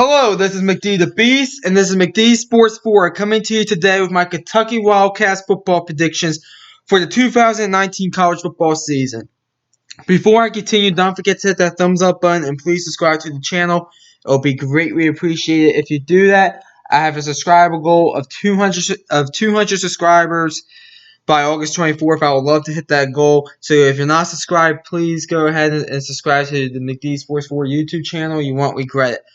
Hello, this is McD the Beast, and this is McD Sports 4 coming to you today with my Kentucky Wildcats football predictions for the 2019 college football season. Before I continue, don't forget to hit that thumbs up button and please subscribe to the channel. It'll be greatly appreciated if you do that. I have a subscriber goal of 200 subscribers by August 24th. I would love to hit that goal. So if you're not subscribed, please go ahead and subscribe to the McD Sports 4 YouTube channel. You won't regret it.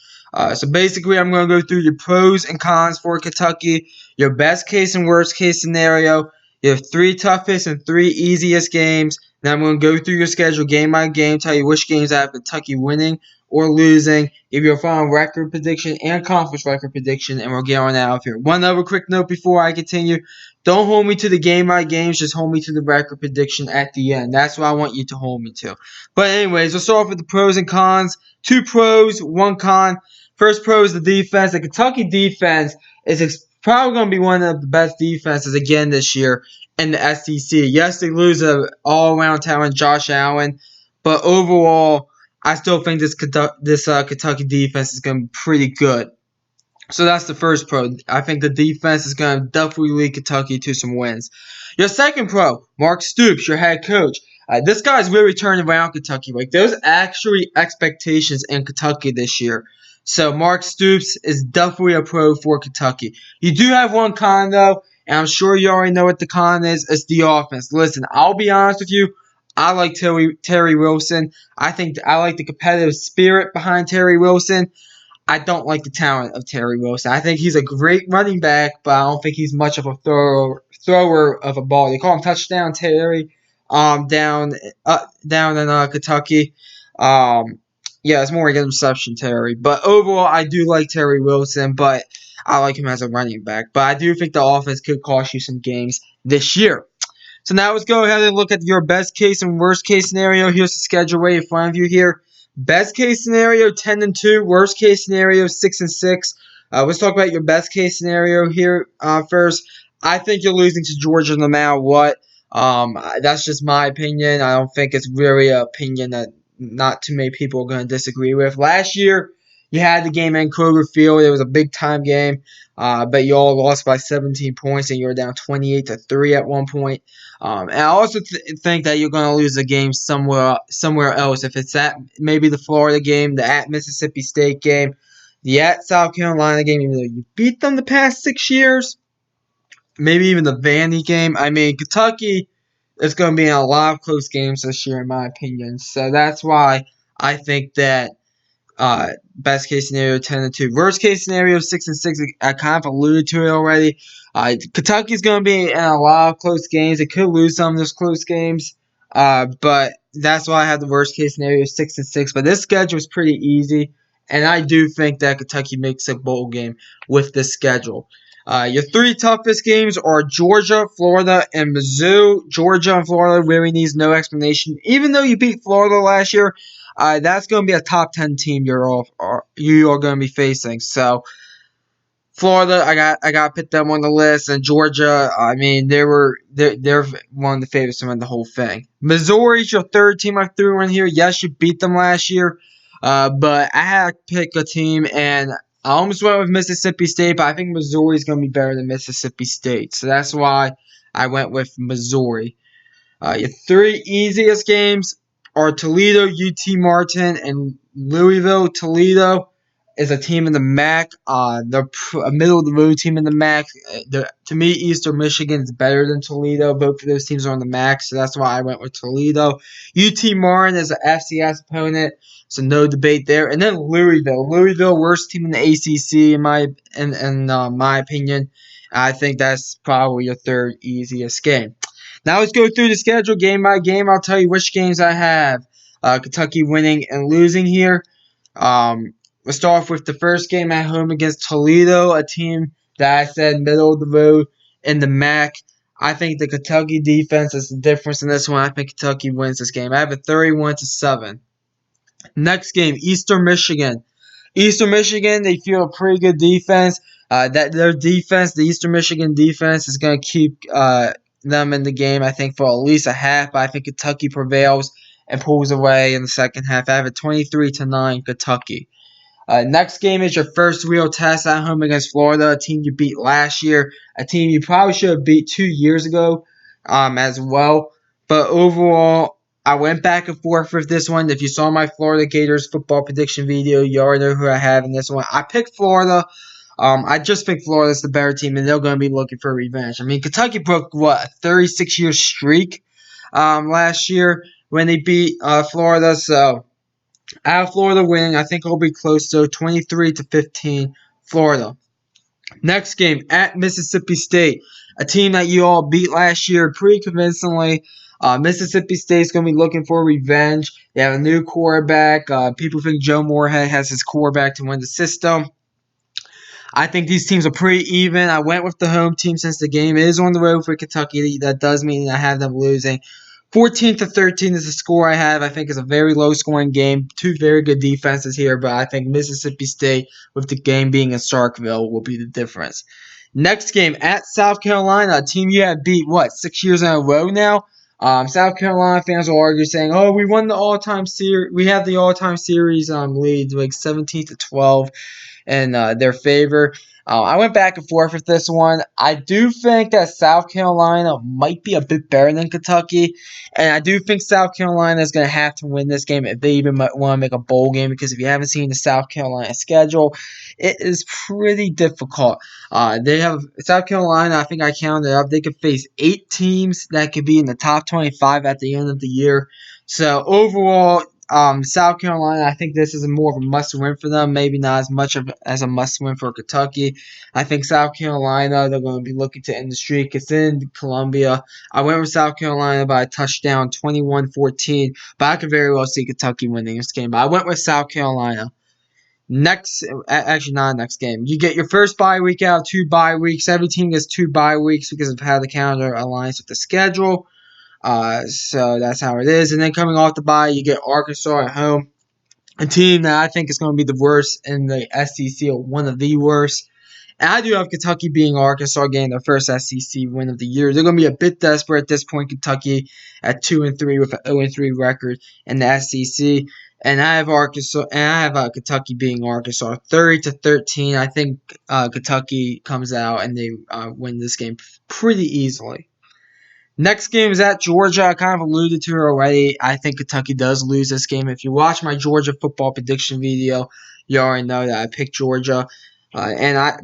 So basically, I'm going to go through your pros and cons for Kentucky, your best case and worst case scenario, your 3 toughest and 3 easiest games. Then I'm going to go through your schedule game by game, tell you which games I have Kentucky winning or losing, give you a final record prediction and conference record prediction, and we'll get on out of here. One other quick note before I continue. Don't hold me to the game by games, just hold me to the record prediction at the end. That's what I want you to hold me to. But anyways, let's start off with the pros and cons. 2 pros, 1 con. First pro is the defense. The Kentucky defense is probably going to be one of the best defenses again this year in the SEC. Yes, they lose an all-around talent, Josh Allen, but overall, I still think this Kentucky defense is going to be pretty good. So that's the first pro. I think the defense is going to definitely lead Kentucky to some wins. Your second pro, Mark Stoops, your head coach. This guy's really turned around Kentucky. Like, there's actually expectations in Kentucky this year. So Mark Stoops is definitely a pro for Kentucky. You do have one con, though, and I'm sure you already know what the con is. It's the offense. Listen, I'll be honest with you. I like Terry Wilson. I like the competitive spirit behind Terry Wilson. I don't like the talent of Terry Wilson. I think he's a great running back, but I don't think he's much of a thrower of a ball. They call him Touchdown Terry down in Kentucky. Yeah, it's more like interception Terry. But overall, I do like Terry Wilson, but I like him as a running back. But I do think the offense could cost you some games this year. So now let's go ahead and look at your best case and worst case scenario. Here's the schedule right in front of you here. Best case scenario 10-2. Worst case scenario 6-6. Let's talk about your best case scenario here first. I think you're losing to Georgia no matter what. That's just my opinion. I don't think it's really an opinion that not too many people are going to disagree with. Last year, you had the game in Kroger Field. It was a big-time game, but you all lost by 17 points, and you were down 28-3 at one point. And I also think that you're going to lose the game somewhere else. If it's at maybe the Florida game, the at Mississippi State game, the at South Carolina game, even though you beat them the past 6 years, maybe even the Vandy game. I mean, Kentucky is going to be in a lot of close games this year, in my opinion. So that's why I think that best case scenario 10-2. Worst case scenario 6-6. I kind of alluded to it already. Kentucky's going to be in a lot of close games. They could lose some of those close games, but that's why I have the worst case scenario 6-6. But this schedule is pretty easy, and I do think that Kentucky makes a bowl game with this schedule. Your 3 toughest games are Georgia, Florida, and Mizzou. Georgia and Florida really needs no explanation. Even though you beat Florida last year, that's going to be a top 10 team you are going to be facing. So Florida, I got to put them on the list, and Georgia, I mean, they're one of the favorites to win the whole thing. Missouri's your third team I threw in here. Yes, you beat them last year, but I had to pick a team, and I almost went with Mississippi State, but I think Missouri is going to be better than Mississippi State. So that's why I went with Missouri. Your 3 easiest games are Toledo, UT Martin, and Louisville. Toledo is a team in the MAC. They're a middle-of-the-road team in the MAC. To me, Eastern Michigan is better than Toledo. Both of those teams are on the MAC, so that's why I went with Toledo. UT Martin is an FCS opponent, so no debate there. And then Louisville. Louisville, worst team in the ACC in my opinion. I think that's probably your 3rd easiest game. Now let's go through the schedule game by game. I'll tell you which games I have Kentucky winning and losing here. Let's start off with the first game at home against Toledo, a team that I said middle of the road in the MAC. I think the Kentucky defense is the difference in this one. I think Kentucky wins this game. I have it 31-7. Next game, Eastern Michigan. Eastern Michigan, they feel a pretty good defense. The Eastern Michigan defense is going to keep them in the game, I think, for at least a half. But I think Kentucky prevails and pulls away in the second half. I have it 23-9 Kentucky. Next game is your first real test at home against Florida, a team you beat last year, a team you probably should have beat 2 years ago as well. But overall, I went back and forth with this one. If you saw my Florida Gators football prediction video, you already know who I have in this one. I picked Florida. I just think Florida's the better team, and they're going to be looking for revenge. I mean, Kentucky broke, a 36-year streak last year when they beat Florida. So, I have Florida winning. I think it'll be close to 23-15 Florida. Next game at Mississippi State, a team that you all beat last year pretty convincingly. Mississippi State's going to be looking for revenge. They have a new quarterback. People think Joe Moorhead has his quarterback to win the system. I think these teams are pretty even. I went with the home team since the game is on the road for Kentucky. That does mean I have them losing. 14-13 is the score I have. I think it's a very low-scoring game. Two very good defenses here, but I think Mississippi State, with the game being in Starkville, will be the difference. Next game at South Carolina, a team you have beat, 6 years in a row now? South Carolina fans will argue saying, "Oh, we won the all-time series. We have the all-time series lead, like 17-12." In their favor. I went back and forth with this one. I do think that South Carolina might be a bit better than Kentucky, and I do think South Carolina is going to have to win this game if they even want to make a bowl game, because if you haven't seen the South Carolina schedule, it is pretty difficult. They have South Carolina, I think I counted it up, they could face 8 teams that could be in the top 25 at the end of the year. So overall, South Carolina, I think this is more of a must-win for them. Maybe not as much as a must-win for Kentucky. I think South Carolina, they're going to be looking to end the streak. It's in Columbia. I went with South Carolina by a touchdown, 21-14. But I could very well see Kentucky winning this game. But I went with South Carolina. Actually not next game. You get your first bye week out, 2 bye weeks. Every team gets 2 bye weeks because of how the calendar aligns with the schedule. So that's how it is. And then coming off the bye, you get Arkansas at home, a team that I think is going to be the worst in the SEC, or one of the worst. And I do have Kentucky being Arkansas getting their first SEC win of the year. They're going to be a bit desperate at this point. Kentucky at 2-3 with an 0-3 record in the SEC. And I have Kentucky being Arkansas 30-13. I think Kentucky comes out and they win this game pretty easily. Next game is at Georgia. I kind of alluded to it already. I think Kentucky does lose this game. If you watch my Georgia football prediction video, you already know that I picked Georgia. And I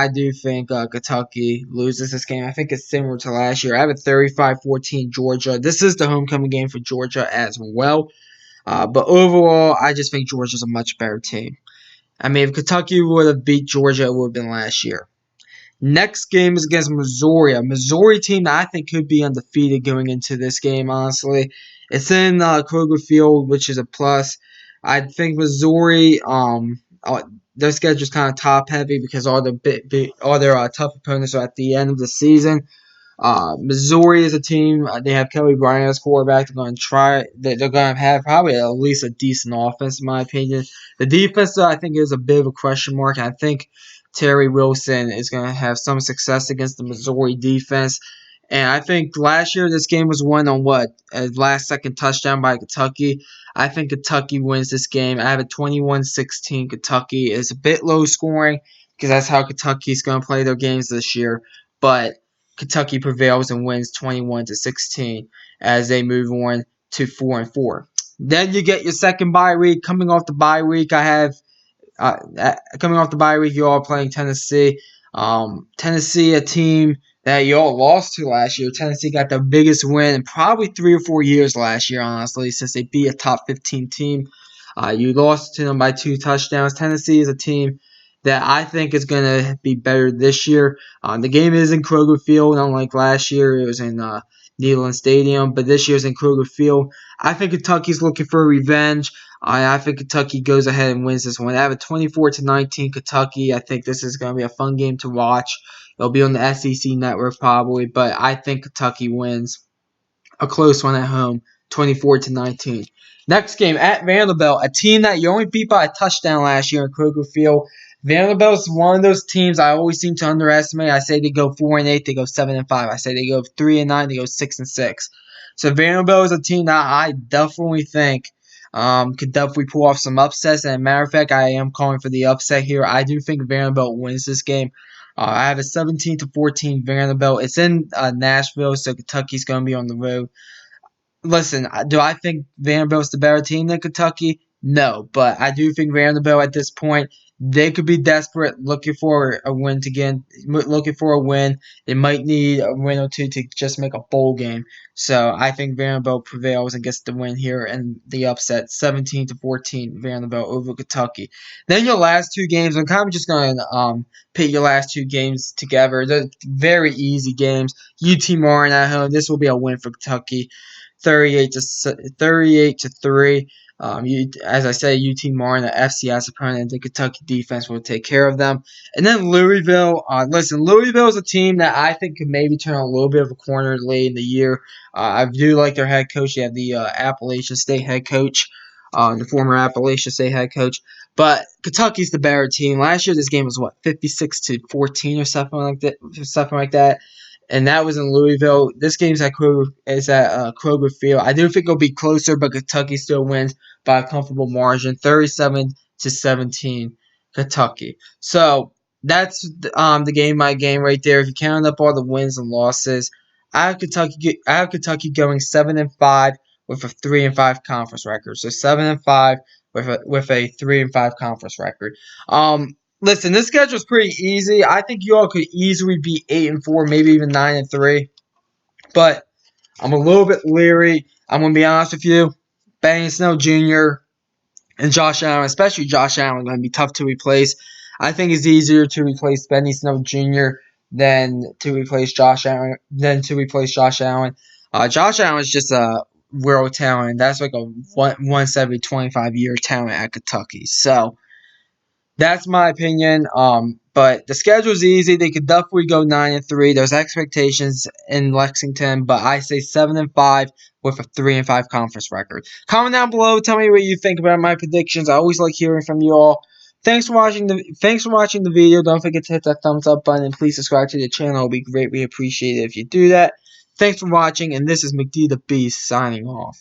do think Kentucky loses this game. I think it's similar to last year. I have a 35-14 Georgia. This is the homecoming game for Georgia as well. But overall, I just think Georgia's a much better team. I mean, if Kentucky would have beat Georgia, it would have been last year. Next game is against Missouri, a Missouri team that I think could be undefeated going into this game, honestly. It's in Kroger Field, which is a plus. I think Missouri, their schedule is kind of top-heavy because all their tough opponents are at the end of the season. Missouri is a team. They have Kelly Bryant as quarterback. They're going to have probably at least a decent offense, in my opinion. The defense, though, I think is a bit of a question mark. I think Terry Wilson is going to have some success against the Missouri defense. And I think last year this game was won on a last-second touchdown by Kentucky. I think Kentucky wins this game. I have a 21-16 Kentucky. It's a bit low scoring because that's how Kentucky's going to play their games this year. But Kentucky prevails and wins 21-16 as they move on to 4-4. Then you get your second bye week. Coming off the bye week, you all playing Tennessee. Tennessee, a team that you all lost to last year. Tennessee got their biggest win in probably 3 or 4 years last year, honestly, since they beat a top 15 team. You lost to them by 2 touchdowns. Tennessee is a team that I think is going to be better this year. The game is in Kroger Field, unlike last year. It was in Neyland Stadium, but this year's in Kroger Field. I think Kentucky's looking for revenge. I think Kentucky goes ahead and wins this one. I have a 24-19 Kentucky. I think this is going to be a fun game to watch. It'll be on the SEC network probably, but I think Kentucky wins a close one at home, 24-19. Next game at Vanderbilt, a team that you only beat by a touchdown last year in Kroger Field. Vanderbilt's one of those teams I always seem to underestimate. I say they go 4-8, they go 7-5. I say they go 3-9, they go 6-6. So Vanderbilt is a team that I definitely think Could definitely pull off some upsets. And as a matter of fact, I am calling for the upset here. I do think Vanderbilt wins this game. I have a 17-14 Vanderbilt. It's in Nashville, so Kentucky's going to be on the road. Listen, do I think Vanderbilt's the better team than Kentucky? No, but I do think Vanderbilt at this point, they could be desperate, looking for a win to get, looking for a win. They might need a win or two to just make a bowl game. So I think Vanderbilt prevails and gets the win here and the upset, 17-14 Vanderbilt over Kentucky. Then your last two games, I'm kind of just going to pit your last two games together. They're very easy games. UT Martin at home. This will be a win for Kentucky. 38-3. As I said, UT Martin, the FCS opponent, the Kentucky defense will take care of them. And then Louisville. Listen, Louisville is a team that I think could maybe turn a little bit of a corner late in the year. I do like their head coach. They have the Appalachian State head coach, the former Appalachian State head coach. But Kentucky's the better team. Last year, this game was 56-14 or something like that. And that was in Louisville. This game's at Kroger Field. I do think it'll be closer, but Kentucky still wins by a comfortable margin, 37-17, Kentucky. So that's the game by game right there. If you count up all the wins and losses, I have Kentucky going 7-5 with a 3-5 conference record. So 7-5 with a 3-5 conference record. Listen, this schedule is pretty easy. I think you all could easily be 8-4, maybe even 9-3. But I'm a little bit leery. I'm gonna be honest with you. Benny Snow Jr. and Josh Allen, especially Josh Allen, going to be tough to replace. I think it's easier to replace Benny Snow Jr. than to replace Josh Allen. Josh Allen is just a world talent. That's like a once every 25-year talent at Kentucky. So that's my opinion. But the schedule's easy. They could definitely go 9-3. There's expectations in Lexington, but I say 7-5 with a 3-5 conference record. Comment down below. Tell me what you think about my predictions. I always like hearing from you all. Thanks for watching the video. Don't forget to hit that thumbs up button and please subscribe to the channel. It'll be greatly appreciated if you do that. Thanks for watching, and this is McD the Beast signing off.